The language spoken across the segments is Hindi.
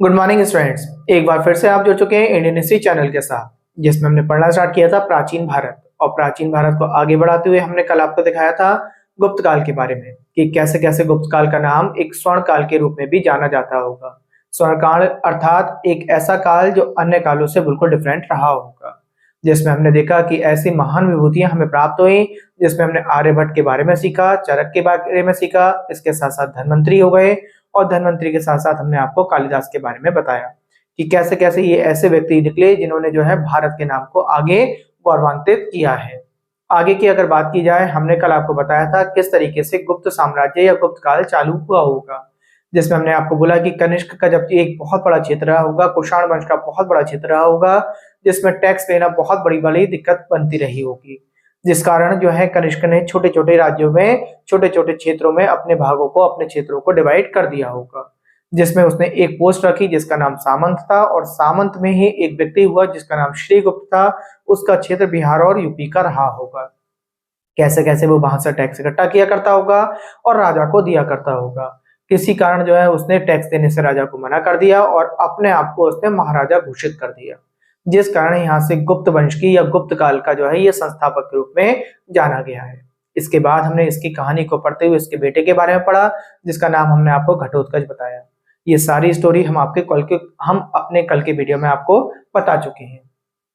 Good morning students. एक बार फिर से आप जुड़ चुके हैं इंडियन हिस्ट्री चैनल के साथ, जिसमें हमने पढ़ना स्टार्ट किया था प्राचीन भारत। और प्राचीन भारत को आगे बढ़ाते हुए हमने कल आपको दिखाया था गुप्त काल के बारे में कि कैसे कैसे गुप्त काल का नाम एक स्वर्ण काल के रूप में भी जाना जाता होगा। स्वर्ण काल अर्थात एक ऐसा काल जो अन्य कालों से बिल्कुल डिफरेंट रहा होगा, जिसमें हमने देखा कि ऐसी महान विभूतियां हमें प्राप्त हुई, जिसमें हमने आर्यभट्ट के बारे में सीखा, चरक के बारे में सीखा, इसके साथ साथ धन्वंतरी हो गए। और धन्वंतरी के साथ साथ हमने आपको कालिदास के बारे में बताया कि कैसे कैसे ये ऐसे व्यक्ति निकले जिन्होंने जो है भारत के नाम को आगे गौरवान्वित किया है। आगे की अगर बात की जाए, हमने कल आपको बताया था किस तरीके से गुप्त साम्राज्य या गुप्त काल चालू हुआ होगा, जिसमें हमने आपको बोला कि कनिष्क का जब एक बहुत बड़ा क्षेत्र रहा होगा, कुषाण वंश का बहुत बड़ा क्षेत्र रहा होगा, जिसमें टैक्स देना बहुत बड़ी बड़ी दिक्कत बनती रही होगी, जिस कारण जो है कनिष्क ने छोटे छोटे राज्यों में छोटे छोटे क्षेत्रों में अपने भागों को अपने क्षेत्रों को डिवाइड कर दिया होगा, जिसमें उसने एक पोस्ट रखी जिसका नाम सामंत था। और सामंत में ही एक व्यक्ति हुआ जिसका नाम श्रीगुप्त था। उसका क्षेत्र बिहार और यूपी का रहा होगा। कैसे कैसे वो वहां से टैक्स इकट्ठा किया करता होगा और राजा को दिया करता होगा। किसी कारण जो है उसने टैक्स देने से राजा को मना कर दिया और अपने आप को उसने महाराजा घोषित कर दिया, जिस कारण यहाँ से गुप्त वंश की या गुप्त काल का जो है ये संस्थापक के रूप में जाना गया है। इसके बाद हमने इसकी कहानी को पढ़ते हुए इसके बेटे के बारे में पढ़ा, जिसका नाम हमने आपको घटोत्कच बताया। ये सारी स्टोरी हम अपने कल के वीडियो में आपको बता चुके हैं।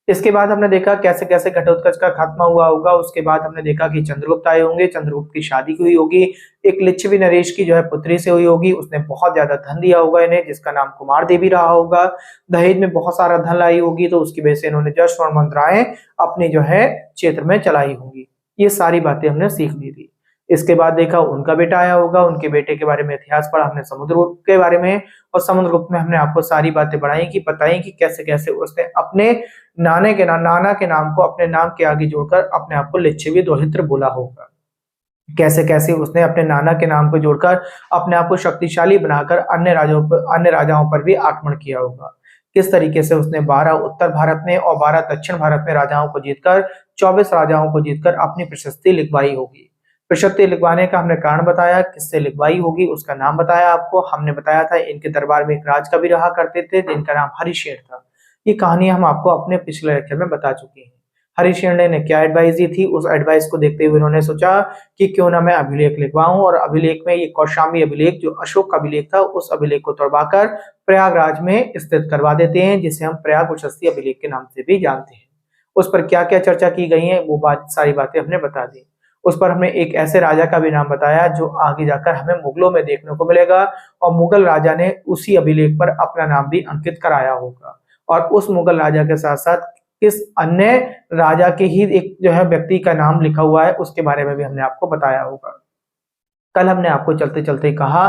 इसके बाद हमने देखा कैसे कैसे घटोत्कच का खात्मा हुआ होगा। उसके बाद हमने देखा कि चंद्रगुप्त आए होंगे, चंद्रगुप्त की शादी हुई होगी, एक लिच्छवी नरेश की जो है पुत्री से हुई होगी। उसने बहुत ज्यादा धन दिया होगा इन्हें, जिसका नाम कुमार देवी रहा होगा। दहेज में बहुत सारा धन लाई होगी, तो उसकी वजह से इन्होंने जश और मुद्राएं अपनी जो है क्षेत्र में चलाई होंगी। ये सारी बातें हमने सीख ली थी। इसके बाद देखा उनका बेटा आया होगा, उनके बेटे के बारे में इतिहास पढ़ा हमने समुद्रगुप्त के बारे में। और समुद्रगुप्त में हमने आपको सारी बातें बताई कि कैसे कैसे उसने अपने नाना के नाम को अपने नाम के आगे जोड़कर अपने आप को लिच्छवी दोहित्र बोला होगा। कैसे कैसे उसने अपने नाना के नाम को जोड़कर अपने आप को शक्तिशाली बनाकर अन्य राजाओं पर भी आक्रमण किया होगा। किस तरीके से उसने 12 उत्तर भारत में और 12 दक्षिण भारत में राजाओं को जीतकर 24 राजाओं को जीतकर अपनी प्रशस्ति लिखवाई होगी। प्रशस्ति लिखवाने का हमने कारण बताया, किससे लिखवाई होगी उसका नाम बताया आपको। हमने बताया था इनके दरबार में एक राजकवि रहा करते थे जिनका नाम हरिशेर था। ये कहानी हम आपको अपने पिछले लेक्चर में बता चुके हैं। हरिशेर ने क्या एडवाइस दी थी, उस एडवाइस को देखते हुए उन्होंने सोचा कि क्यों ना मैं अभिलेख लिखवाऊं। और अभिलेख में ये कौशाम्बी अभिलेख जो अशोक का अभिलेख था, उस अभिलेख को तोड़वाकर प्रयागराज में स्थित करवा देते हैं, जिसे हम प्रयाग उशस्ती अभिलेख के नाम से भी जानते हैं। उस पर क्या क्या चर्चा की गई है वो सारी बातें हमने बता दी। उस पर हमने एक ऐसे राजा का भी नाम बताया जो आगे जाकर हमें मुगलों में देखने को मिलेगा, और मुगल राजा ने उसी अभिलेख पर अपना नाम भी अंकित कराया होगा। और उस मुगल राजा के साथ साथ किस अन्य राजा के ही एक जो है व्यक्ति का नाम लिखा हुआ है उसके बारे में भी हमने आपको बताया होगा। कल हमने आपको चलते चलते कहा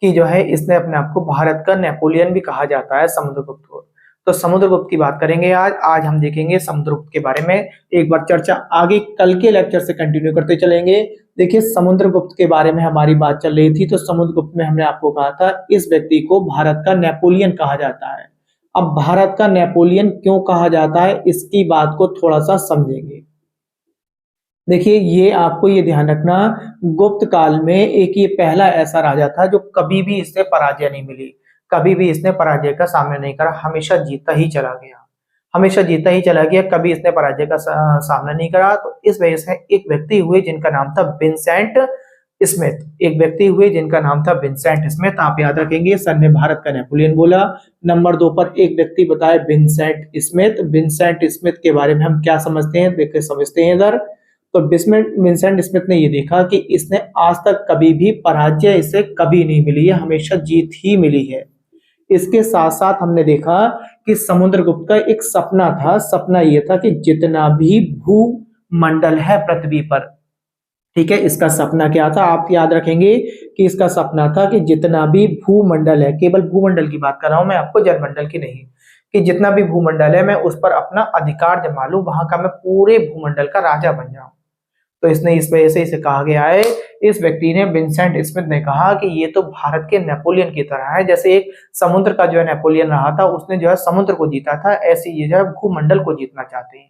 कि जो है इसने अपने आप को भारत का नेपोलियन भी कहा जाता है, समुद्रगुप्त को। तो समुद्रगुप्त की बात करेंगे आज हम देखेंगे समुद्रगुप्त के बारे में एक बार चर्चा आगे कल के लेक्चर से कंटिन्यू करते चलेंगे। देखिए समुद्रगुप्त के बारे में हमारी बात चल रही थी, तो समुद्रगुप्त में हमने आपको कहा था इस व्यक्ति को भारत का नेपोलियन कहा जाता है। अब भारत का नेपोलियन क्यों कहा जाता है इसकी बात को थोड़ा सा समझेंगे। देखिए ये आपको ये ध्यान रखना, गुप्त काल में एक ये पहला ऐसा राजा था जो कभी भी इससे पराजय नहीं मिली, कभी भी इसने पराजय का सामना नहीं करा, हमेशा जीता ही चला गया, हमेशा जीता ही चला गया, कभी इसने पराजय का सामना नहीं करा। तो इस वजह से एक व्यक्ति हुए जिनका नाम था विंसेंट स्मिथ, एक व्यक्ति हुए जिनका नाम था विंसेंट स्मिथ। आप याद रखेंगे सर ने भारत का नेपोलियन बोला। नंबर 2 पर एक व्यक्ति बताए विंसेंट स्मिथ। विंसेंट स्मिथ के बारे में हम क्या समझते हैं, देखिए समझते हैं इधर। तो विंसेंट स्मिथ ने ये देखा कि इसने आज तक कभी भी पराजय इसे कभी नहीं मिली है, हमेशा जीत ही मिली है। इसके साथ साथ हमने देखा कि समुद्रगुप्त का एक सपना था, सपना ये था कि जितना भी भूमंडल है पृथ्वी पर, ठीक है, इसका सपना क्या था आप याद रखेंगे कि इसका सपना था कि जितना भी भूमंडल है, केवल भूमंडल की बात कर रहा हूं मैं आपको, जलमंडल की नहीं, कि जितना भी भूमंडल है मैं उस पर अपना अधिकार जमा लूं, वहां का मैं पूरे भूमंडल का राजा बन जाऊं। तो इसने इस वजह से इसे कहा गया है, इस व्यक्ति ने विंसेंट स्मिथ ने कहा कि ये तो भारत के नेपोलियन की तरह है। जैसे एक समुद्र का जो है नेपोलियन रहा था, उसने जो है समुद्र को जीता था, ऐसे ये जो है भूमंडल को जीतना चाहते हैं।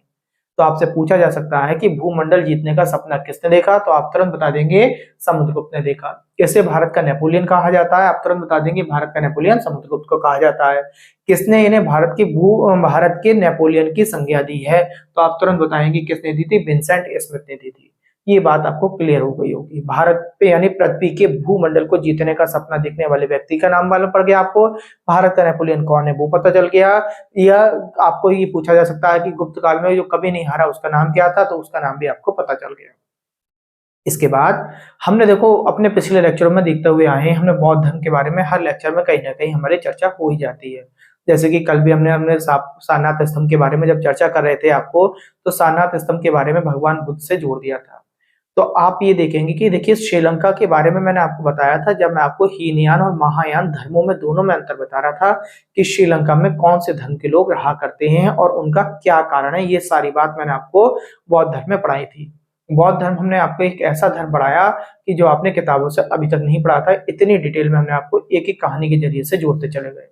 तो आपसे पूछा जा सकता है कि भूमंडल जीतने का सपना किसने देखा, तो आप तुरंत बता देंगे समुद्रगुप्त ने देखा। किसे भारत का नेपोलियन कहा जाता है, आप तुरंत बता देंगे भारत का नेपोलियन समुद्रगुप्त को कहा जाता है। किसने इन्हें भारत के नेपोलियन की संज्ञा दी है, तो आप तुरंत बताएंगे किसने दी थी, विंसेंट स्मिथ ने दी थी। ये बात आपको क्लियर हो गई होगी। भारत पे यानी पृथ्वी के भूमंडल को जीतने का सपना देखने वाले व्यक्ति का नाम मालूम पड़ गया आपको। भारत का नेपोलियन कौन है वो पता चल गया। या आपको ये पूछा जा सकता है कि गुप्त काल में जो कभी नहीं हारा उसका नाम क्या था, तो उसका नाम भी आपको पता चल गया। इसके बाद हमने देखो अपने पिछले लेक्चरों में देखते हुए आए हैं, हमने बौद्ध धर्म के बारे में हर लेक्चर में कहीं ना कहीं हमारी चर्चा हो ही जाती है। जैसे कि कल भी हमने सारनाथ स्तंभ के बारे में जब चर्चा कर रहे थे आपको, तो सारनाथ स्तंभ के बारे में भगवान बुद्ध से जोड़ दिया था। तो आप ये देखेंगे कि देखिए श्रीलंका के बारे में मैंने आपको बताया था, जब मैं आपको हीनयान और महायान धर्मों में दोनों में अंतर बता रहा था कि श्रीलंका में कौन से धर्म के लोग रहा करते हैं और उनका क्या कारण है। ये सारी बात मैंने आपको बौद्ध धर्म में पढ़ाई थी। बौद्ध धर्म हमने आपको एक ऐसा धर्म पढ़ाया कि जो आपने किताबों से अभी तक नहीं पढ़ा था। इतनी डिटेल में हमने आपको एक एक कहानी के जरिए से जोड़ते चले गए।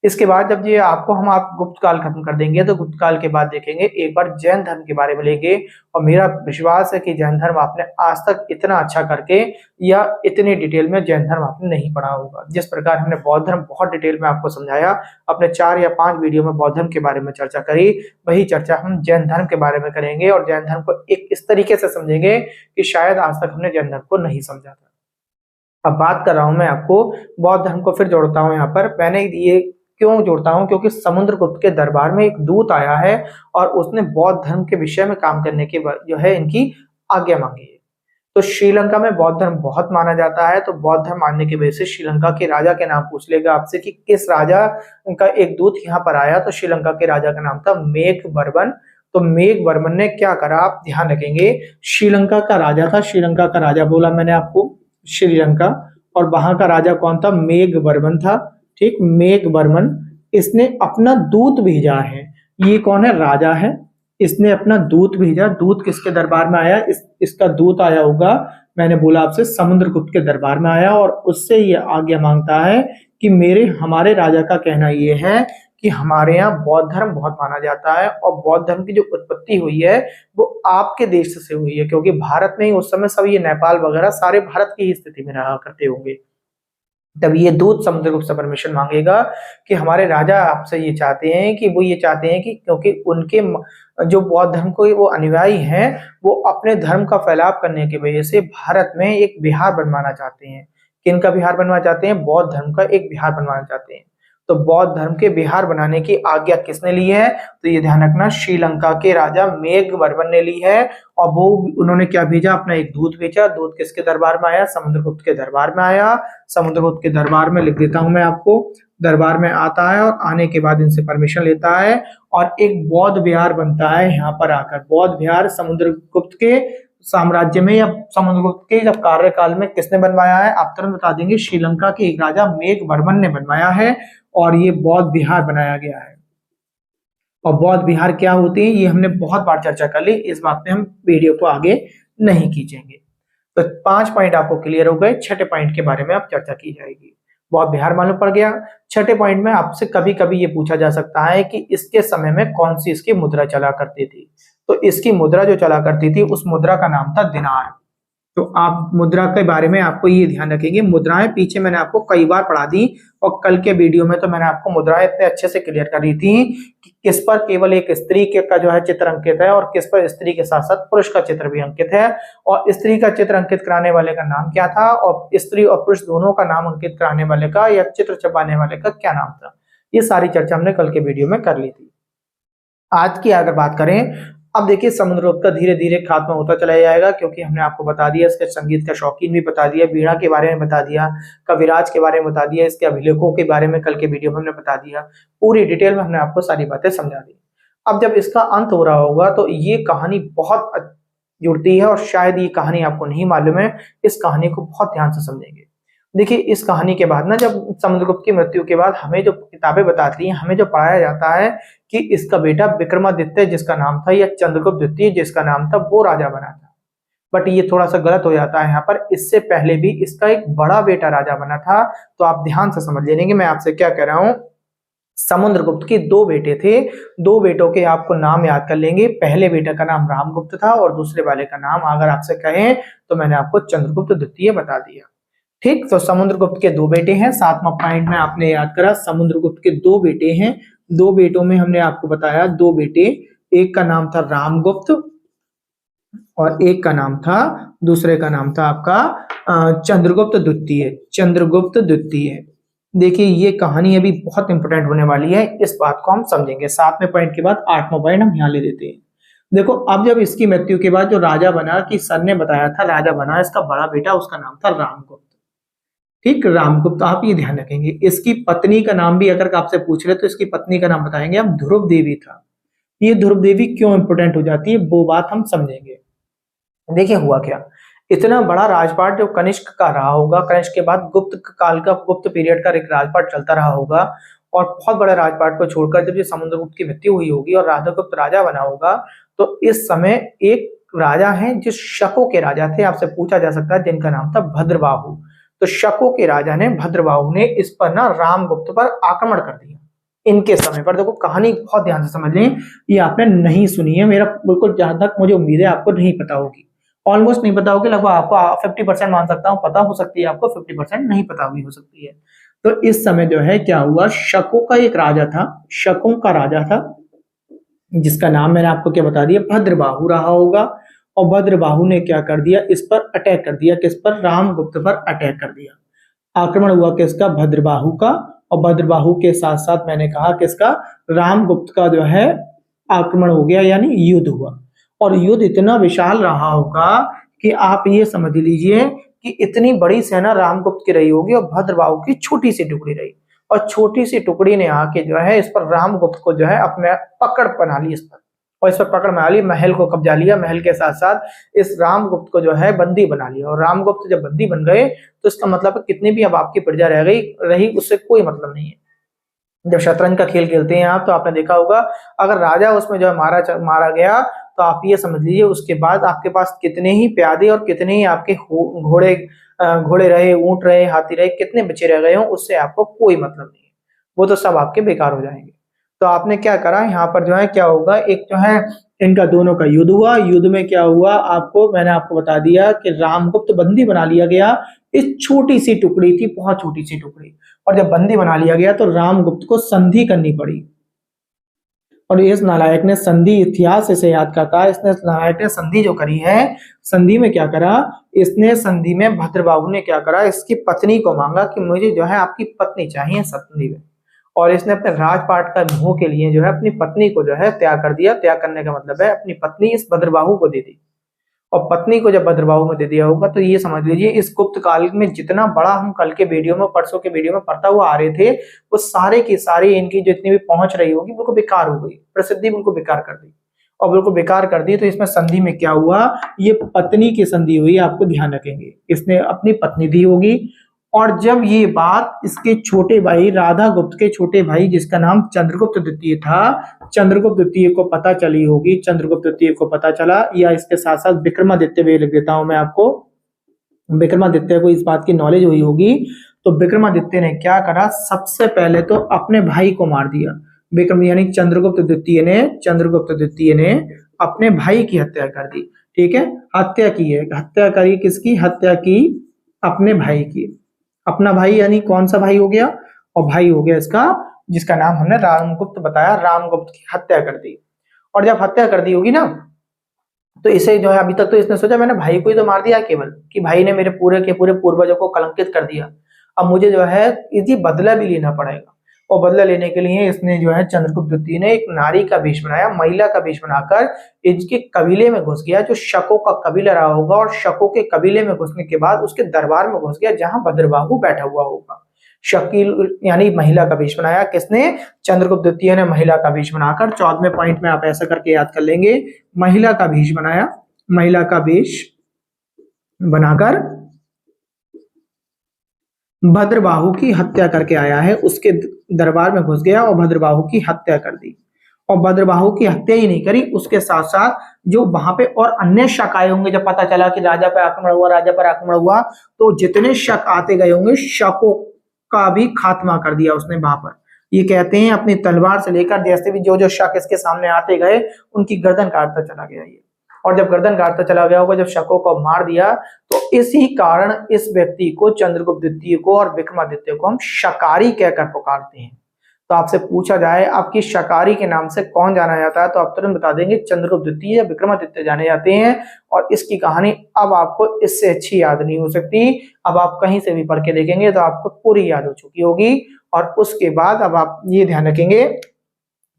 इसके बाद जब ये आपको हम आप गुप्त काल खत्म कर देंगे, तो गुप्त काल के बाद देखेंगे एक बार जैन धर्म के बारे में लेंगे। और मेरा विश्वास है कि जैन धर्म आपने आज तक इतना अच्छा करके या इतनी डिटेल में जैन धर्म आपने नहीं पढ़ा होगा। जिस प्रकार हमने बौद्ध धर्म बहुत डिटेल में आपको समझाया, अपने 4 या 5 वीडियो में बौद्ध धर्म के बारे में चर्चा करी, वही चर्चा हम जैन धर्म के बारे में करेंगे। और जैन धर्म को एक इस तरीके से समझेंगे कि शायद आज तक हमने जैन धर्म को नहीं समझा था। अब बात कर रहा हूं मैं आपको बौद्ध धर्म को, फिर जोड़ता हूं यहाँ पर। मैंने ये क्यों जोड़ता हूं, क्योंकि समुद्रगुप्त के दरबार में एक दूत आया है और उसने बौद्ध धर्म के विषय में काम करने की जो है इनकी आज्ञा मांगी है। तो श्रीलंका में बौद्ध धर्म बहुत माना जाता है। तो बौद्ध धर्म मानने की वजह से श्रीलंका के राजा के नाम पूछ लेगा आपसे कि किस राजा का एक दूत यहाँ पर आया, तो श्रीलंका के राजा का नाम था मेघवर्मन। तो मेघवर्मन ने क्या करा, आप ध्यान रखेंगे, श्रीलंका का राजा था, श्रीलंका का राजा बोला मैंने आपको श्रीलंका, और वहां का राजा कौन था, मेघवर्मन था। ठीक, मेघवर्मन, इसने अपना दूत भेजा है। ये कौन है, राजा है, इसने अपना दूत भेजा। दूत किसके दरबार में आया, इसका दूत आया होगा, मैंने बोला आपसे समुद्रगुप्त के दरबार में आया और उससे ये आज्ञा मांगता है कि हमारे राजा का कहना ये है कि हमारे यहाँ बौद्ध धर्म बहुत माना जाता है और बौद्ध धर्म की जो उत्पत्ति हुई है वो आपके देश से हुई है, क्योंकि भारत में ही उस समय सब ये नेपाल वगैरह सारे भारत की ही स्थिति में रहा करते होंगे। तब ये दूत समुद्रगुप्त से परमिशन मांगेगा कि हमारे राजा आपसे ये चाहते हैं कि क्योंकि उनके जो बौद्ध धर्म को वो अनुयायी हैं, वो अपने धर्म का फैलाव करने की वजह से भारत में एक बिहार बनवाना चाहते हैं। किनका बिहार बनवाना चाहते हैं, बौद्ध धर्म का एक बिहार बनवाना चाहते हैं। तो बौद्ध धर्म के बिहार बनाने की आज्ञा किसने ली है, तो ये ध्यान रखना, श्रीलंका के राजा मेघवर्मन ने ली है। और वो उन्होंने क्या भेजा, अपना एक दूत भेजा। दूत किसके दरबार में आया, समुद्रगुप्त के दरबार में आया। समुद्रगुप्त के दरबार में लिख देता हूं मैं आपको, दरबार में आता है और आने के बाद इनसे परमिशन लेता है और एक बौद्ध विहार बनता है यहाँ पर आकर। बौद्ध विहार समुद्रगुप्त के साम्राज्य में या समुद्रगुप्त के जब कार्यकाल में किसने बनवाया है, आप तुरंत बता देंगे, श्रीलंका के एक राजा मेघवर्मन ने बनवाया है और ये बौद्ध विहार बनाया गया है। और बौद्ध विहार क्या होती है ये हमने बहुत बार चर्चा कर ली, इस बात पे हम वीडियो को आगे नहीं खींचेंगे। तो 5 पॉइंट आपको क्लियर हो गए। 6ठे पॉइंट के बारे में अब चर्चा की जाएगी। बौद्ध विहार मालूम पड़ गया। 6ठे पॉइंट में आपसे कभी कभी ये पूछा जा सकता है कि इसके समय में कौन सी इसकी मुद्रा चला करती थी। तो इसकी मुद्रा जो चला करती थी उस मुद्रा का नाम था दिनार। तो आप मुद्रा के बारे में आपको ये ध्यान रखेंगे, मुद्राएं पीछे मैंने आपको कई बार पढ़ा दी और कल के वीडियो में तो मैंने आपको मुद्राएं इतने अच्छे से क्लियर कर दी थी कि किस पर केवल एक स्त्री का जो है चित्र अंकित है और किस पर स्त्री के साथ साथ पुरुष का चित्र भी अंकित है। और स्त्री का चित्र अंकित कराने वाले का नाम क्या था और स्त्री और पुरुष दोनों का नाम अंकित कराने वाले का या चित्र छपाने वाले का क्या नाम था, ये सारी चर्चा हमने कल के वीडियो में कर ली थी। आज की अगर बात करें, अब देखिए समुद्रगुप्त का धीरे धीरे खात्मा होता चला जाएगा, क्योंकि हमने आपको बता दिया, इसके संगीत का शौकीन भी बता दिया, वीणा के बारे में बता दिया, कविराज के बारे में बता दिया, इसके अभिलेखों के बारे में कल के वीडियो में हमने बता दिया। पूरी डिटेल में हमने आपको सारी बातें समझा दी। अब जब इसका अंत हो रहा होगा तो ये कहानी बहुत जुड़ती है और शायद ये कहानी आपको नहीं मालूम है, इस कहानी को बहुत ध्यान से समझेंगे। देखिए इस कहानी के बाद ना, जब समुद्रगुप्त की मृत्यु के बाद हमें जो किताबें बताती हैं, हमें जो पढ़ाया जाता है कि इसका बेटा विक्रमादित्य जिसका नाम था या चंद्रगुप्त द्वितीय जिसका नाम था वो राजा बना था। बट ये थोड़ा सा गलत हो जाता है यहाँ पर, इससे पहले भी इसका एक बड़ा बेटा राजा बना था। तो आप ध्यान से समझ लेंगे मैं आपसे क्या कह रहा हूँ। समुद्रगुप्त के दो बेटे थे। दो बेटों के आपको नाम याद कर लेंगे। पहले बेटे का नाम रामगुप्त था और दूसरे वाले का नाम अगर आपसे कहें तो मैंने आपको चंद्रगुप्त द्वितीय बता दिया। ठीक, तो समुद्रगुप्त के दो बेटे हैं। 7वां पॉइंट में आपने याद करा, समुद्रगुप्त के दो बेटे हैं। दो बेटों में हमने आपको बताया दो बेटे, एक का नाम था रामगुप्त और एक का नाम था, दूसरे का नाम था आपका चंद्रगुप्त द्वितीय। चंद्रगुप्त द्वितीय। देखिए ये कहानी अभी बहुत इंपॉर्टेंट होने वाली है, इस बात को हम समझेंगे। 7वें पॉइंट के बाद 8वां पॉइंट हम यहाँ ले लेते हैं। देखो अब जब इसकी मृत्यु के बाद जो राजा बना, कि सर ने बताया था राजा बना इसका बड़ा बेटा, उसका नाम था रामगुप्त। ठीक, रामगुप्त। आप ये ध्यान रखेंगे, इसकी पत्नी का नाम भी अगर आपसे पूछ रहे तो इसकी पत्नी का नाम बताएंगे हम, ध्रुव देवी था। ये ध्रुव देवी क्यों इंपोर्टेंट हो जाती है वो बात हम समझेंगे। देखिए हुआ क्या, इतना बड़ा राजपाट जो कनिष्क का रहा होगा, कनिष्क के बाद गुप्त काल का, गुप्त पीरियड का एक राजपाट चलता रहा होगा, और बहुत बड़े राजपाट को छोड़कर जब ये समुद्रगुप्त की मृत्यु हुई होगी और राधागुप्त राजा बना होगा, तो इस समय एक राजा है जो शकों के राजा थे, आपसे पूछा जा सकता है, जिनका नाम था भद्रबाहु। तो शकों के राजा ने, भद्रबाहु ने इस पर ना रामगुप्त पर आक्रमण कर दिया इनके समय पर। देखो कहानी बहुत ध्यान से समझ लें, ये आपने नहीं सुनी है, मेरा बिल्कुल जहां तक मुझे उम्मीद है आपको नहीं पता होगी, ऑलमोस्ट नहीं पता होगी, लगभग आपको 50% मान सकता हूँ पता हो सकती है, आपको 50% नहीं पता भी हो सकती है। तो इस समय जो है क्या हुआ, शकों का एक राजा था, शकों का राजा था, जिसका नाम मैंने आपको क्या बता दिया, भद्रबाहु रहा होगा। और भद्रबाहु ने क्या कर दिया, इस पर अटैक कर दिया, किस पर, रामगुप्त पर अटैक कर दिया। आक्रमण हुआ किसका, भद्रबाहु का, और भद्रबाहु के साथ साथ मैंने कहा किसका, रामगुप्त का जो है आक्रमण हो गया, यानी युद्ध हुआ। और युद्ध इतना विशाल रहा होगा कि आप ये समझ लीजिए कि इतनी बड़ी सेना रामगुप्त की रही होगी और भद्रबाहु की छोटी सी टुकड़ी रही, और छोटी सी टुकड़ी ने आके जो है इस पर रामगुप्त को जो है अपने पकड़ बना ली, इस पर, और इस पर पकड़ बना ली, महल को कब्जा लिया, महल के साथ साथ इस रामगुप्त को जो है बंदी बना लिया। और रामगुप्त जब बंदी बन गए तो इसका मतलब कितनी भी अब आपकी प्रजा रह गई रही उससे कोई मतलब नहीं है। जब शतरंज का खेल खेलते हैं आप तो आपने देखा होगा, अगर राजा उसमें जो है मारा गया तो आप ये समझ लीजिए उसके बाद आपके पास कितने ही प्यादे और कितने ही आपके घोड़े रहे, ऊंट रहे, हाथी रहे, कितने बचे रह गए हों, उससे आपको कोई मतलब नहीं है, वो तो सब आपके बेकार हो जाएंगे। तो आपने क्या करा, यहाँ पर जो है क्या होगा, एक जो है इनका दोनों का युद्ध हुआ। युद्ध में क्या हुआ, मैंने आपको बता दिया कि रामगुप्त बंदी बना लिया गया। इस छोटी सी टुकड़ी थी, बहुत छोटी सी टुकड़ी, और जब बंदी बना लिया गया तो रामगुप्त को संधि करनी पड़ी। और इस नालायक ने संधि, इतिहास इसे याद करता है, इसने नालायक ने संधि जो करी है, संधि में क्या करा, इसने संधि में भद्रबाहु ने क्या करा, इसकी पत्नी को मांगा कि मुझे जो है आपकी पत्नी चाहिए संधि में, और इसने अपने राजपाट का मोह के लिए जो है अपनी पत्नी को जो है त्याग कर दिया। त्याग करने का मतलब है अपनी पत्नी इस भद्रबाहु को दे दी, और पत्नी को जब भद्रबाहु में दे दिया होगा तो ये समझ लीजिए इस गुप्त काल में जितना बड़ा हम कल के वीडियो में, परसों के वीडियो में पढ़ता हुआ आ रहे थे, वो सारे की सारी इनकी जितनी भी पहुंच रही होगी बिल्कुल बेकार हो गई, प्रसिद्धि बिल्कुल बेकार कर दी, और बिल्कुल बेकार कर दी। तो इसमें संधि में क्या हुआ, ये पत्नी की संधि हुई, आपको ध्यान रखेंगे, इसने अपनी पत्नी दी होगी। और जब ये बात इसके छोटे भाई, राधा गुप्त के छोटे भाई जिसका नाम चंद्रगुप्त द्वितीय था, चंद्रगुप्त द्वितीय को पता चली होगी, चंद्रगुप्त द्वितीय को पता चला, या इसके साथ साथ विक्रमादित्य भी लिख देता हूं मैं आपको, विक्रमादित्य को इस बात की नॉलेज हुई होगी। तो विक्रमादित्य ने क्या करा, सबसे पहले तो अपने भाई को मार दिया। विक्रम यानी चंद्रगुप्त द्वितीय ने अपने भाई की हत्या कर दी। ठीक है, हत्या की है, हत्या करी, किसकी हत्या की, अपने भाई की। अपना भाई यानी कौन सा भाई हो गया, और भाई हो गया इसका जिसका नाम हमने रामगुप्त बताया, रामगुप्त की हत्या कर दी। और जब हत्या कर दी होगी ना, तो इसे जो है अभी तक तो इसने सोचा मैंने भाई को ही तो मार दिया केवल, कि भाई ने मेरे पूरे के पूरे पूर्वजों को कलंकित कर दिया, अब मुझे जो है इसी बदला भी लेना पड़ेगा। और बदला लेने के लिए इसने जो है चंद्रगुप्त द्वितीय ने एक नारी का वेश बनाया, महिला का वेश बनाकर इसके कबीले में घुस गया, जो शकों का कबीला रहा होगा, और शकों के कबीले में घुसने के बाद उसके दरबार में घुस गया जहां भद्रबाहु बैठा हुआ होगा। शकील यानी महिला का वेश बनाया, किसने, चंद्रगुप्त द्वितीय ने महिला का वेश बनाकर। 14वें पॉइंट में आप ऐसा करके याद कर लेंगे, महिला का वेश बनाया, महिला का वेश बनाकर भद्रबाहु की हत्या करके आया है, उसके दरबार में घुस गया और भद्रबाहु की हत्या कर दी। और भद्रबाहु की हत्या ही नहीं करी, उसके साथ साथ जो वहां पे और अन्य शक आए होंगे, जब पता चला कि राजा पर आक्रमण हुआ, तो जितने शक आते गए होंगे, शकों का भी खात्मा कर दिया उसने वहां पर। ये कहते हैं अपनी तलवार से लेकर जैसे भी जो जो शक इसके सामने आते गए उनकी गर्दन काटता चला गया ये। और जब गर्दन काटता चला गया होगा, जब शकों को मार दिया, तो इसी कारण इस व्यक्ति को, चंद्रगुप्त द्वितीय को और विक्रमादित्य को हम शकारी कहकर पुकारते हैं। तो आपसे पूछा जाए आपकी शकारी के नाम से कौन जाना जाता है, तो आप तुरंत बता देंगे चंद्रगुप्त द्वितीय या विक्रमादित्य जाने जाते हैं। और इसकी कहानी अब आपको इससे अच्छी याद नहीं हो सकती। अब आप कहीं से भी पढ़ के देखेंगे तो आपको पूरी याद हो चुकी होगी। और उसके बाद अब आप ये ध्यान रखेंगे,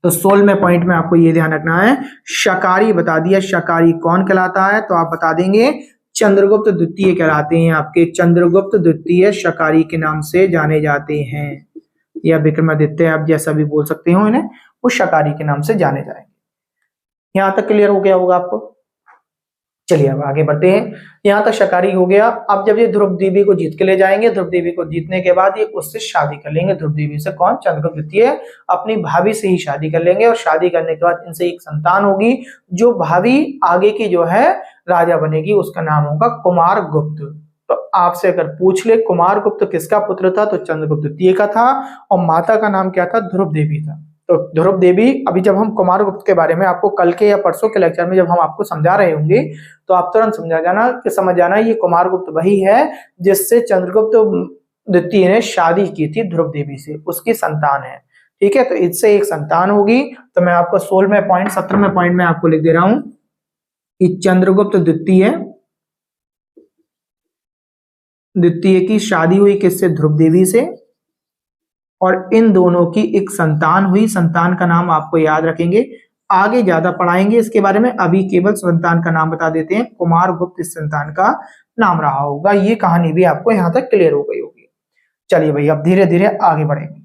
तो 16वें पॉइंट में आपको ये ध्यान रखना है, शकारी बता दिया। शकारी कौन कहलाता है, तो आप बता देंगे चंद्रगुप्त द्वितीय कहलाते हैं। आपके चंद्रगुप्त द्वितीय शकारी के नाम से जाने जाते हैं, या विक्रमादित्य आप जैसा भी बोल सकते हो इन्हें, वो शकारी के नाम से जाने जाएंगे। यहां तक क्लियर हो गया होगा आपको। चलिए अब आगे बढ़ते हैं। यहाँ तक शकारी हो गया। अब जब ये ध्रुव देवी को जीत के ले जाएंगे, ध्रुव देवी को जीतने के बाद ये उससे शादी कर लेंगे। ध्रुव देवी से कौन, चंद्रगुप्त द्वितीय अपनी भाभी से ही शादी कर लेंगे। और शादी करने के बाद इनसे एक संतान होगी, जो भाभी आगे की जो है राजा बनेगी, उसका नाम होगा कुमार गुप्त। तो आपसे अगर पूछ ले कुमार गुप्त किसका पुत्र था, तो चंद्रगुप्त द्वितीय का था। और माता का नाम क्या था, ध्रुव देवी था। तो ध्रुव देवी, अभी जब हम कुमार गुप्त के बारे में आपको कल के या परसों के लेक्चर में जब हम आपको समझा रहे होंगे, तो आप तुरंत समझ जाना ये कुमार गुप्त वही है जिससे चंद्रगुप्त द्वितीय ने शादी की थी ध्रुव देवी से, उसकी संतान है। ठीक है, तो इससे एक संतान होगी। तो मैं आपको 16वें पॉइंट 17वें पॉइंट में आपको लिख दे रहा हूं कि चंद्रगुप्त द्वितीय की शादी हुई किससे, ध्रुव देवी से। और इन दोनों की एक संतान हुई। संतान का नाम आपको याद रखेंगे, आगे ज्यादा पढ़ाएंगे इसके बारे में, अभी केवल संतान का नाम बता देते हैं। कुमार गुप्त इस संतान का नाम रहा होगा। ये कहानी भी आपको यहाँ तक क्लियर हो गई होगी। चलिए भाई अब धीरे धीरे आगे बढ़ेंगे।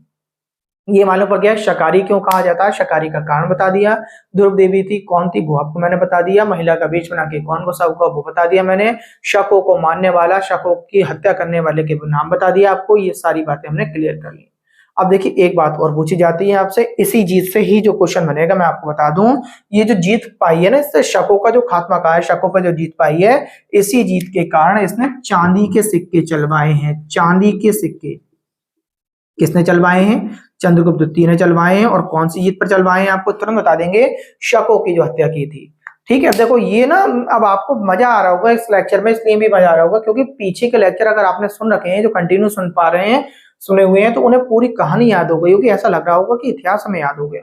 ये मालूम पड़ गया शकारी क्यों कहा जाता है, शकारी का कारण बता दिया। ध्रुव देवी थी, कौन थी वो आपको मैंने बता दिया। महिला का बीच बना के कौन गुस्सा हुआ वो बता दिया मैंने। शकों को मारने वाला, शकों की हत्या करने वाले के नाम बता दिया आपको। ये सारी बातें हमने क्लियर कर ली। अब देखिए एक बात और पूछी जाती है आपसे, इसी जीत से ही जो क्वेश्चन बनेगा मैं आपको बता दूं। ये जो जीत पाई है ना, इससे शकों का जो खात्मा का है, शकों पर जो जीत पाई है, इसी जीत के कारण इसने चांदी के सिक्के चलवाए हैं। चांदी के सिक्के किसने चलवाए हैं, चंद्रगुप्त द्वितीय ने चलवाए हैं। और कौन सी जीत पर चलवाए हैं आपको तुरंत बता देंगे, शकों की जो हत्या की थी। ठीक है, देखो ये ना अब आपको मजा आ रहा होगा इस लेक्चर में, इसलिए भी मजा आ रहा होगा क्योंकि पीछे के लेक्चर अगर आपने सुन रखे हैं, जो कंटिन्यू सुन पा रहे हैं, सुने हुए हैं, तो उन्हें पूरी कहानी याद हो गई होगी। ऐसा लग रहा होगा कि इतिहास हमें याद हो गया।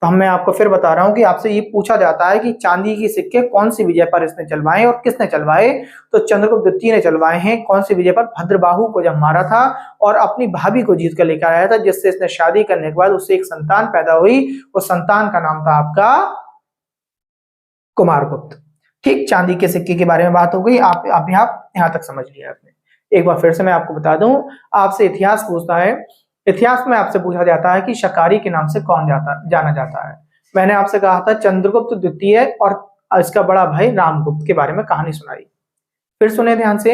तो मैं आपको फिर बता रहा हूं कि आपसे ये पूछा जाता है कि चांदी के सिक्के कौन सी विजय पर इसने चलवाए और किसने चलवाए, तो चंद्रगुप्त द्वितीय ने चलवाए हैं। कौन सी विजय पर, भद्रबाहु को जब मारा था और अपनी भाभी को जीत कर लेकर आया था, जिससे इसने शादी करने के बाद उससे एक संतान पैदा हुई। उस संतान का नाम था आपका कुमारगुप्त। ठीक, चांदी के सिक्के के बारे में बात हो गई। आप यहां तक समझ लिया आपने। एक बार फिर से मैं आपको बता दूं, आपसे इतिहास पूछता है, इतिहास में आपसे पूछा जाता है कि शकारी के नाम से कौन जाना जाता है। मैंने आपसे कहा था चंद्रगुप्त द्वितीय और इसका बड़ा भाई रामगुप्त के बारे में कहानी सुनाई। फिर सुने ध्यान से,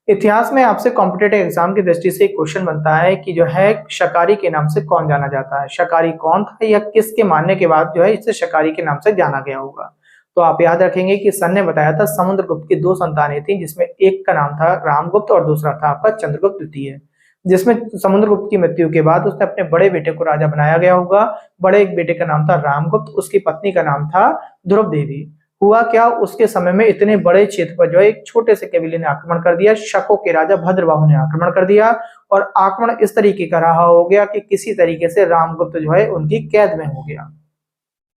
इतिहास में आपसे कॉम्पिटेटिव एग्जाम की दृष्टि से एक क्वेश्चन बनता है कि जो है शकारी के नाम से कौन जाना जाता है, शकारी कौन था या किसके मानने के बाद जो है इसे शकारी के नाम से जाना गया होगा। तो आप याद रखेंगे कि सन ने बताया था समुद्रगुप्त की दो संतानें थी, जिसमें एक का नाम था रामगुप्त और दूसरा था आपका चंद्रगुप्त द्वितीय। जिसमें समुद्रगुप्त की मृत्यु के बाद उसने अपने बड़े बेटे को राजा बनाया गया होगा। बड़े एक बेटे का नाम था रामगुप्त, उसकी पत्नी का नाम था ध्रुव देवी। हुआ क्या, उसके समय में इतने बड़े क्षेत्र पर जो है एक छोटे से कबीले ने आक्रमण कर दिया। शकों के राजा भद्रबाहु ने आक्रमण कर दिया और आक्रमण इस तरीके का रहा हो गया कि किसी तरीके से रामगुप्त जो है उनकी कैद में हो गया।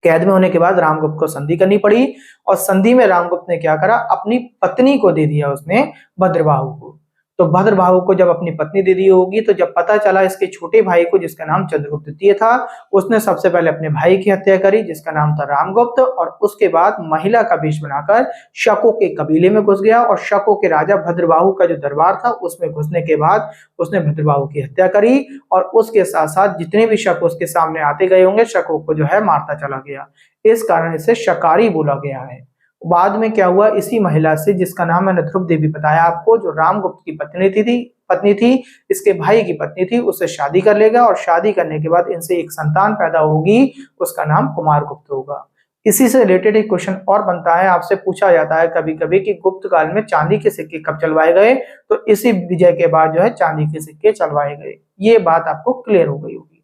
कैद में होने के बाद रामगुप्त को संधि करनी पड़ी और संधि में रामगुप्त ने क्या करा, अपनी पत्नी को दे दिया उसने भद्रबाहु को। तो भद्रबाहु को जब अपनी पत्नी दे दी होगी, तो जब पता चला इसके छोटे भाई को जिसका नाम चंद्रगुप्त द्वितीय था, उसने सबसे पहले अपने भाई की हत्या करी जिसका नाम था रामगुप्त। और उसके बाद महिला का वेश बनाकर शकों के कबीले में घुस गया और शकों के राजा भद्रबाहु का जो दरबार था उसमें घुसने के बाद उसने भद्रबाहु की हत्या करी। और उसके साथ साथ जितने भी शक उसके सामने आते गए होंगे, शकों को जो है मारता चला गया। इस कारण इसे शकारी बोला गया है। बाद में क्या हुआ, इसी महिला से जिसका नाम मैंने ध्रुव देवी बताया आपको, जो रामगुप्त की पत्नी थी, इसके भाई की पत्नी थी, उससे शादी कर लेगा और शादी करने के बाद इनसे एक संतान पैदा होगी, उसका नाम कुमारगुप्त होगा। इसी से रिलेटेड एक क्वेश्चन और बनता है, आपसे पूछा जाता है कभी कभी कि गुप्त काल में चांदी के सिक्के कब चलवाए गए, तो इसी विजय के बाद जो है चांदी के सिक्के चलवाए गए। ये बात आपको क्लियर हो गई होगी।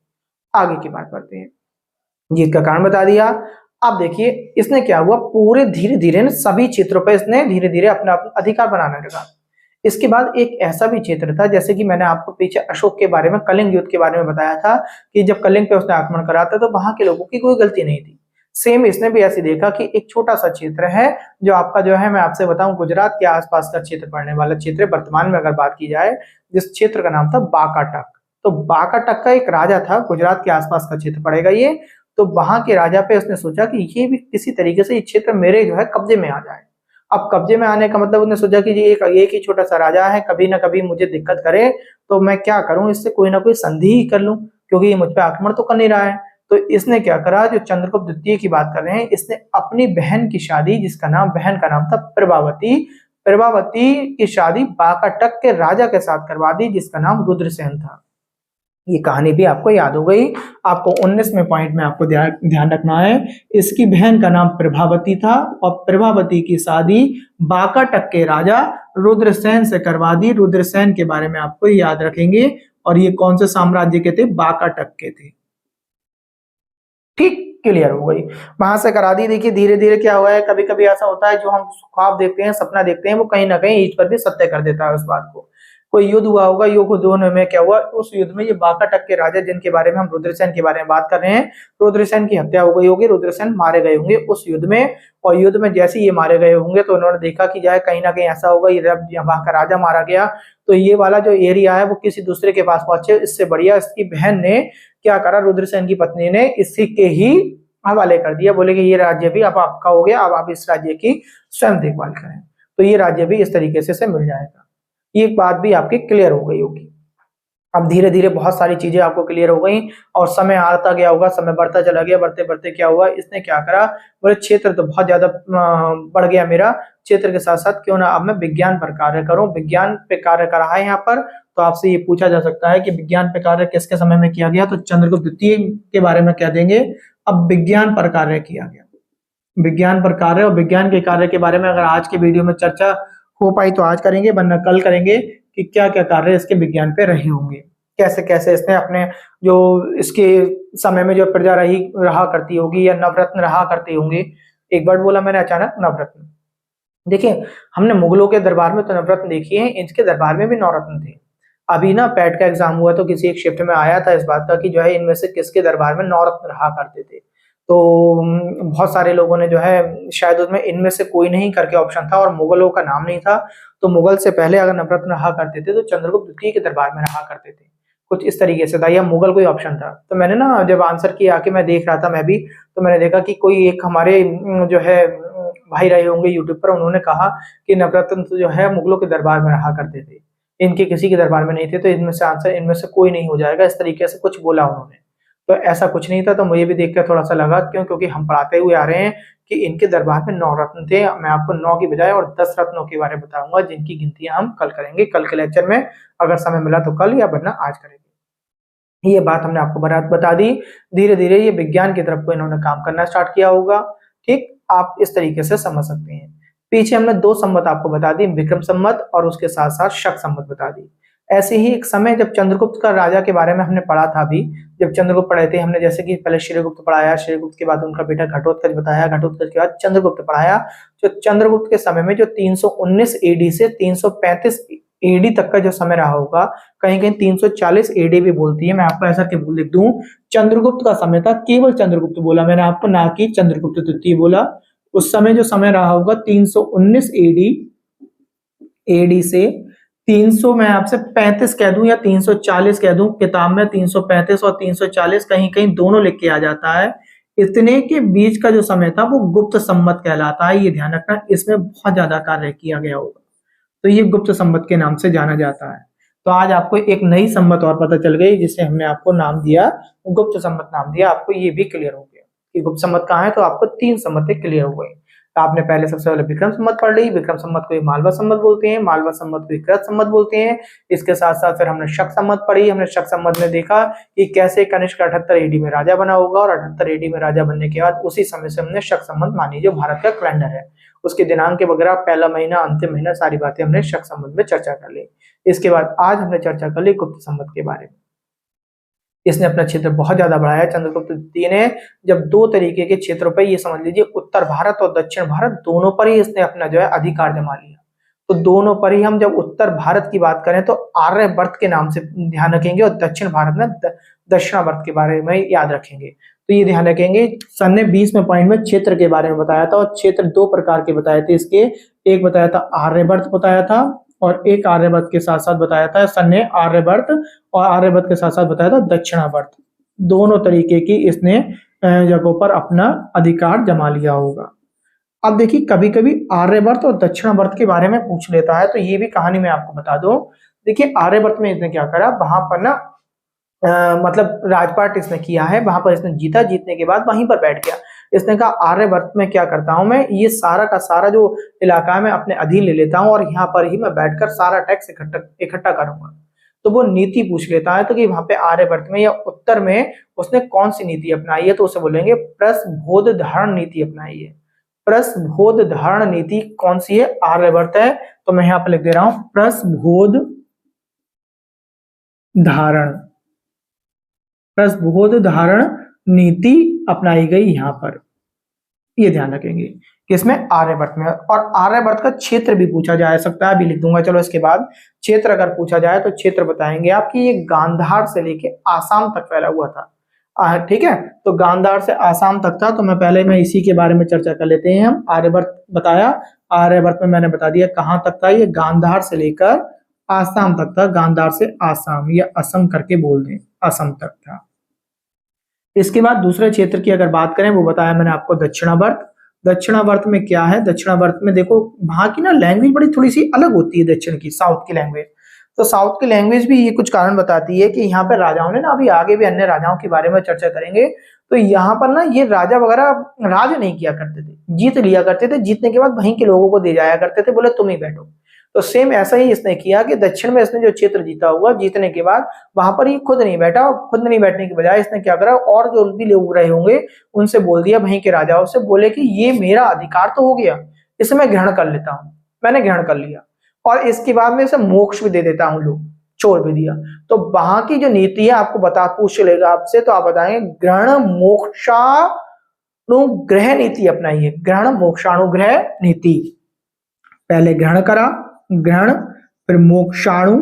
आगे की बात करते हैं। जीत का कारण बता दिया। अब देखिए इसने क्या हुआ, पूरे धीरे धीरे न सभी क्षेत्रों पर इसने धीरे धीरे अपना अधिकार बनाने लगा। इसके बाद एक ऐसा भी क्षेत्र था, जैसे कि मैंने आपको पीछे अशोक के बारे में, कलिंग युद्ध के बारे में बताया था कि जब कलिंग पे उसने आक्रमण करा था तो वहां के लोगों की कोई गलती नहीं थी। सेम इसने भी ऐसे देखा कि एक छोटा सा क्षेत्र है जो आपका जो है, मैं आपसे बताऊं, गुजरात के आसपास का क्षेत्र पड़ने वाला क्षेत्र है। वर्तमान में अगर बात की जाए, जिस क्षेत्र का नाम था बाकाटक। तो बाकाटक का एक राजा था, गुजरात के आसपास का क्षेत्र पड़ेगा ये। तो वहां के राजा पे उसने सोचा कि ये भी किसी तरीके से ये क्षेत्र मेरे जो है कब्जे में आ जाए। अब कब्जे में आने का मतलब उसने सोचा कि जी एक ही छोटा सा राजा है, कभी ना कभी मुझे दिक्कत करे, तो मैं क्या करूं, इससे कोई ना कोई संधि ही कर लूं, क्योंकि ये मुझ पे आक्रमण तो कर नहीं रहा है। तो इसने क्या करा, जो चंद्रगुप्त द्वितीय की बात कर रहे हैं, इसने अपनी बहन की शादी, जिसका नाम, बहन का नाम था प्रभावती, प्रभावती की शादी बाकाटक के राजा के साथ करवा दी, जिसका नाम रुद्रसेन था। ये कहानी भी आपको याद हो गई। आपको 19वें पॉइंट में आपको ध्यान रखना है, इसकी बहन का नाम प्रभावती था और प्रभावती की शादी बाकाटक के राजा रुद्रसेन से करवा दी। रुद्रसेन के बारे में आपको याद रखेंगे, और ये कौन से साम्राज्य के थे, बाकाटक के थे। ठीक, क्लियर हो गई। वहां से करा दी। देखिए धीरे धीरे क्या हुआ है, कभी कभी ऐसा होता है जो हम ख्वाब देखते हैं, सपना देखते हैं, वो कहीं ना कहीं ईट पर भी सत्य कर देता है उस बात को। कोई युद्ध हुआ होगा, युद्ध दोनों में क्या हुआ, उस युद्ध में ये बाकाटक के राजा, जिनके बारे में हम रुद्रसेन के बारे में बात कर रहे हैं, रुद्रसेन की हत्या हो गई होगी, रुद्रसेन मारे गए होंगे उस युद्ध में। और युद्ध में जैसे ये मारे गए होंगे तो उन्होंने देखा कि जाए कहीं ना कहीं ऐसा होगा, ये वहां का राजा मारा गया, तो ये वाला जो एरिया है वो किसी दूसरे के पास पहुंचे, इससे बढ़िया इसकी बहन ने क्या करा, रुद्रसेन की पत्नी ने इसी के ही हवाले कर दिया। बोले कि ये राज्य भी अब आपका हो गया, अब आप इस राज्य की स्वयं देखभाल करें। तो ये राज्य भी इस तरीके से मिल जाएगा। ये बात भी आपकी क्लियर हो गई होगी। अब धीरे धीरे बहुत सारी चीजें आपको क्लियर हो गई, और समय आता गया होगा, समय बढ़ता चला गया, बढ़ते बढ़ते क्या हुआ, इसने क्या करा, बोले क्षेत्र तो बहुत ज्यादा बढ़ गया मेरा, क्षेत्र के साथ साथ क्यों ना अब मैं विज्ञान पर कार्य करूं। विज्ञान पे कार्य कर रहा है यहाँ पर, तो आपसे ये पूछा जा सकता है कि विज्ञान पे कार्य किसके समय में किया गया, तो चंद्रगुप्त द्वितीय के बारे में कह देंगे। अब विज्ञान पर कार्य किया गया, विज्ञान पर कार्य, और विज्ञान के कार्य के बारे में अगर आज के वीडियो में चर्चा हो पाई तो आज करेंगे, वरना कल करेंगे कि क्या क्या कार्य इसके विज्ञान पे रहे होंगे, कैसे कैसे इसने अपने जो इसके समय में जो प्रजा रहा करती होगी, या नवरत्न रहा करते होंगे। एक वर्ड बोला मैंने अचानक, नवरत्न। देखिए हमने मुगलों के दरबार में तो नवरत्न देखी है, इनके दरबार में भी नवरत्न थे। अभी ना पैट का एग्जाम हुआ तो किसी एक शिफ्ट में आया था इस बात का कि जो है इनमें से किसके दरबार में नवरत्न रहा करते थे। तो बहुत सारे लोगों ने जो है शायद उसमें इनमें से कोई नहीं करके ऑप्शन था, और मुगलों का नाम नहीं था। तो मुगल से पहले अगर नवरत्न रहा करते थे तो चंद्रगुप्त द्वितीय के दरबार में रहा करते थे, कुछ इस तरीके से था, या मुगल कोई ऑप्शन था। तो मैंने ना जब आंसर किया आके मैं देख रहा था मैं भी, तो मैंने देखा कि कोई एक हमारे जो है भाई रहे होंगे यूट्यूब पर, उन्होंने कहा कि नवरत्न जो है मुगलों के दरबार में रहा करते थे, इनके किसी के दरबार में नहीं थे, तो इनमें से आंसर इनमें से कोई नहीं हो जाएगा, इस तरीके से कुछ बोला उन्होंने। तो ऐसा कुछ नहीं था, तो मुझे भी देखकर थोड़ा सा लगा, क्यों, क्योंकि हम पढ़ाते हुए आ रहे हैं कि इनके दरबार में 9 रत्न थे। मैं आपको 9 की बजाय और 10 रत्नों के बारे में बताऊंगा, जिनकी गिनतियां हम कल करेंगे, कल के लेक्चर में, अगर समय मिला तो कल, या वरना आज करेंगे। ये बात हमने आपको बता दी। धीरे धीरे ये विज्ञान की तरफ को इन्होंने काम करना स्टार्ट किया होगा। ठीक, आप इस तरीके से समझ सकते हैं। पीछे हमने 2 संवत आपको बता दी, विक्रम संवत और उसके साथ साथ शक संवत बता दी। ऐसे ही एक समय जब चंद्रगुप्त का राजा के बारे में हमने पढ़ा था अभी, जब चंद्रगुप्त पढ़े थे हमने, जैसे कि पहले श्रीगुप्त पढ़ाया, श्रीगुप्त के बाद उनका बेटा घटोत्कच बताया, घटोत्कच के बाद चंद्रगुप्त पढ़ाया। जो चंद्रगुप्त के समय में जो 319 एडी से 335 एडी तक का जो समय रहा होगा, कहीं कहीं 340 एडी भी बोलती है, मैं आपको ऐसा के लिख दूं, चंद्रगुप्त का समय था, केवल चंद्रगुप्त बोला मैंने आपको, ना कि चंद्रगुप्त द्वितीय बोला। उस समय जो समय रहा होगा 319 एडी से 300, मैं आपसे 35 कह दूं या 340 कह दूं, किताब में 335 और 340 कहीं कहीं दोनों लिख के आ जाता है। इतने के बीच का जो समय था वो गुप्त संवत कहलाता है, ये ध्यान रखना, इसमें बहुत ज्यादा कार्य किया गया होगा, तो ये गुप्त संवत के नाम से जाना जाता है। तो आज आपको एक नई संवत और पता चल गई, जिसे हमने आपको नाम दिया, गुप्त संवत नाम दिया, आपको ये भी क्लियर हो गया कि गुप्त संवत कहाँ है। तो आपको 3 संवतें क्लियर हो गई। आपने पहले सबसे पहले विक्रम संवत पढ़ ली, विक्रम संवत को मालवा संवत बोलते हैं, मालवा संवत को कृत संवत बोलते हैं। इसके साथ साथ फिर हमने शक संवत पढ़ी, हमने शक संवत में देखा कि कैसे कनिष्क 78 एडी में राजा बना होगा, और 78 एडी में राजा बनने के बाद उसी समय से हमने शक संवत मानी, जो भारत का कैलेंडर है, उसके दिनांक के वगैरह, पहला महीना, अंतिम महीना, सारी बातें हमने शक संवत में चर्चा कर ली। इसके बाद आज हमने चर्चा कर ली गुप्त संवत के बारे में। इसने अपना क्षेत्र बहुत ज्यादा बढ़ाया। चंद्रगुप्त द्वितीय ने जब दो तरीके के क्षेत्रों पर, ये समझ लीजिए उत्तर भारत और दक्षिण भारत दोनों पर ही इसने अपना जो है अधिकार जमा लिया। तो दोनों पर ही हम जब उत्तर भारत की बात करें तो आर्यवर्त के नाम से ध्यान रखेंगे और दक्षिण भारत में दक्षिणावर्त के बारे में याद रखेंगे। तो ये ध्यान रखेंगे। सन ने 20वें पॉइंट में क्षेत्र के बारे में बताया था और क्षेत्र दो प्रकार के बताए थे इसके। एक बताया था आर्यवर्त बताया था और एक आर्यवर्त के साथ साथ बताया था सन ने आर्यवर्त, और आर्यवर्त के साथ साथ बताया था दक्षिणावर्त। दोनों तरीके की इसने जगहों पर अपना अधिकार जमा लिया होगा। अब देखिए कभी कभी आर्यवर्त और दक्षिणावर्त के बारे में पूछ लेता है, तो ये भी कहानी मैं आपको बता दूं। देखिए आर्यवर्त में इसने क्या करा, वहां पर ना मतलब राजपाट इसने किया है, वहां पर इसने जीता, जीतने के बाद वहीं पर बैठ गया। इसने कहा आर्यवर्त में क्या करता हूं मैं, ये सारा का सारा जो इलाका है मैं अपने अधीन ले लेता हूं और यहाँ पर ही मैं बैठकर सारा टैक्स इकट्ठा करूंगा। तो वो नीति पूछ लेता है, तो कि वहां पे आर्यवर्त में या उत्तर में उसने कौन सी नीति अपनाई है, तो उसे बोलेंगे प्रसबोध धारण नीति अपनाई है। प्रसबोध धारण नीति कौन सी है, आर्यवर्त है। तो मैं यहाँ पर लिख दे रहा हूं प्रसबोध धारण, प्रसबोध धारण नीति अपनाई गई यहां पर, ये ध्यान रखेंगे किसमें, आर्यवर्त में। और आर्यवर्त का क्षेत्र भी पूछा जा सकता है, अभी लिख दूंगा। चलो इसके बाद क्षेत्र अगर पूछा जाए तो क्षेत्र बताएंगे आप कि ये गांधार से लेके आसाम तक फैला हुआ था। ठीक है, तो गांधार से आसाम तक था। तो मैं इसी के बारे में चर्चा कर लेते हैं। हम आर्यवर्त बताया, आर्यवर्त में मैंने बता दिया कहां तक था, ये गांधार से लेकर आसाम तक था। गांधार से आसाम या असम करके बोल दें, असम तक था। इसके बाद दूसरे क्षेत्र की अगर बात करें, वो बताया मैंने आपको दक्षिणावर्त। दक्षिणावर्त में क्या है, दक्षिणावर्त में देखो वहां की ना लैंग्वेज बड़ी थोड़ी सी अलग होती है दक्षिण की, साउथ की लैंग्वेज। तो साउथ की लैंग्वेज भी ये कुछ कारण बताती है कि यहाँ पे राजाओं ने ना, अभी आगे भी अन्य राजाओं के बारे में चर्चा करेंगे, तो यहाँ पर ना ये राजा वगैरह राज नहीं किया करते थे, जीत लिया करते थे, जीतने के बाद वहीं के लोगों को दे जाया करते थे, बोले तुम ही बैठो। तो सेम ऐसा ही इसने किया कि दक्षिण में इसने जो क्षेत्र जीता हुआ, जीतने के बाद वहां पर ही खुद नहीं बैठा, और खुद नहीं बैठने के बजाय इसने क्या करा, और जो भी लोग रहे होंगे उनसे बोल दिया, वहीं के राजाओं से बोले कि ये मेरा अधिकार तो हो गया, इसे मैं ग्रहण कर लेता हूं, मैंने ग्रहण कर लिया, और इसके बाद में इसे मोक्ष भी दे देता हूं, लोग छोड़ भी दिया। तो वहां की जो नीति है आपको बता, पूछ लेगा आपसे, तो आप बताएंगे ग्रहण मोक्षानुग्रह नीति अपनाई है। ग्रहण मोक्षानुग्रह नीति, पहले ग्रहण करा, ग्रहण, फिर मोक्षाणु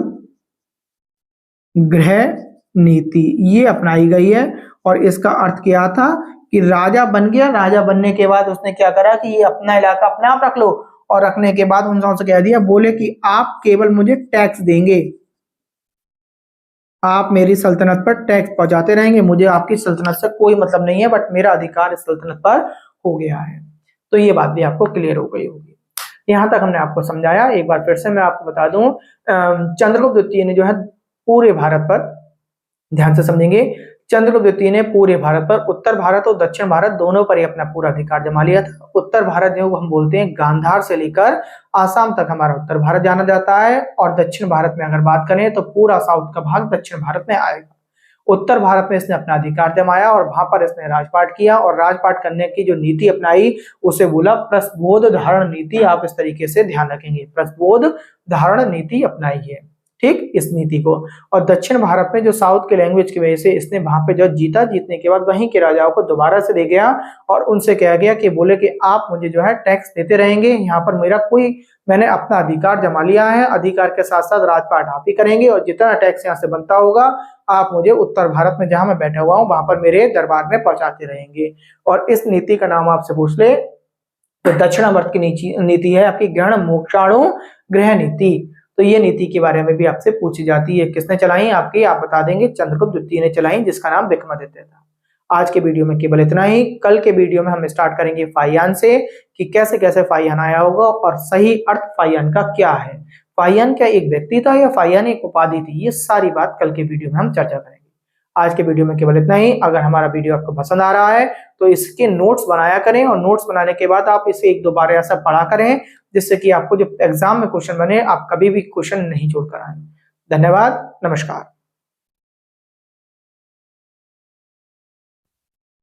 ग्रह नीति, ये अपनाई गई है। और इसका अर्थ क्या था कि राजा बन गया, राजा बनने के बाद उसने क्या करा कि ये अपना इलाका अपने आप रख लो, और रखने के बाद उनसे कह दिया, बोले कि आप केवल मुझे टैक्स देंगे, आप मेरी सल्तनत पर टैक्स पहुंचाते रहेंगे, मुझे आपकी सल्तनत से कोई मतलब नहीं है, बट मेरा अधिकार इस सल्तनत पर हो गया है। तो ये बात भी आपको क्लियर हो गई होगी। यहाँ तक हमने आपको समझाया। एक बार फिर से मैं आपको बता दूं, चंद्रगुप्त द्वितीय ने जो है पूरे भारत पर, ध्यान से समझेंगे, चंद्रगुप्त द्वितीय ने पूरे भारत पर, उत्तर भारत और दक्षिण भारत दोनों पर ही अपना पूरा अधिकार जमा लिया था। उत्तर भारत जो हम बोलते हैं गांधार से लेकर आसाम तक हमारा उत्तर भारत जाना जाता है, और दक्षिण भारत में अगर बात करें तो पूरा साउथ का भाग दक्षिण भारत में आएगा। उत्तर भारत में इसने अपना अधिकार जमाया और वहां पर इसने राजपाट किया, और राजपाट करने की जो नीति अपनाई उसे बोला प्रसबोध धारण नीति। आप इस तरीके से ध्यान रखेंगे, प्रसबोध धारण नीति अपनाई है, ठीक, इस नीति को। और दक्षिण भारत में जो साउथ के लैंग्वेज की वजह से इसने वहां पे जो जीता, जीतने के बाद वहीं के राजाओं को दोबारा से दे गया और उनसे कहा गया कि बोले कि आप मुझे जो है टैक्स देते रहेंगे, यहाँ पर मेरा कोई, मैंने अपना अधिकार जमा लिया है, अधिकार के साथ साथ राजपाट आप ही करेंगे, और जितना टैक्स यहाँ से बनता होगा आप मुझे उत्तर भारत में जहां मैं बैठा हुआ हूँ वहां पर मेरे दरबार में पहुंचाते रहेंगे। और इस नीति का नाम आपसे पूछ ले तो दक्षिणावर्त की नीति है आपकी ग्रहण मोक्षाणु गृह नीति। तो ये नीति के बारे में भी आपसे पूछी जाती है, किसने चलाई आपकी, आप बता देंगे चंद्रगुप्त द्वितीय ने चलाई, जिसका नाम विक्रमादित्य था। आज के वीडियो में केवल इतना ही। कल के वीडियो में हम स्टार्ट करेंगे फाइयान से, कि कैसे कैसे फाइयान आया होगा और सही अर्थ फाइयान का क्या है, फाइयान क्या एक व्यक्ति था या फाइयान एक उपाधि थी, ये सारी बात कल के वीडियो में हम चर्चा करेंगे। आज के वीडियो में केवल इतना ही। अगर हमारा वीडियो आपको पसंद आ रहा है तो इसके नोट्स बनाया करें, और नोट्स बनाने के बाद आप इसे एक दो बार ऐसा पढ़ा करें जिससे कि आपको जो एग्जाम में क्वेश्चन बने आप कभी भी क्वेश्चन नहीं छोड़कर आए। धन्यवाद, नमस्कार।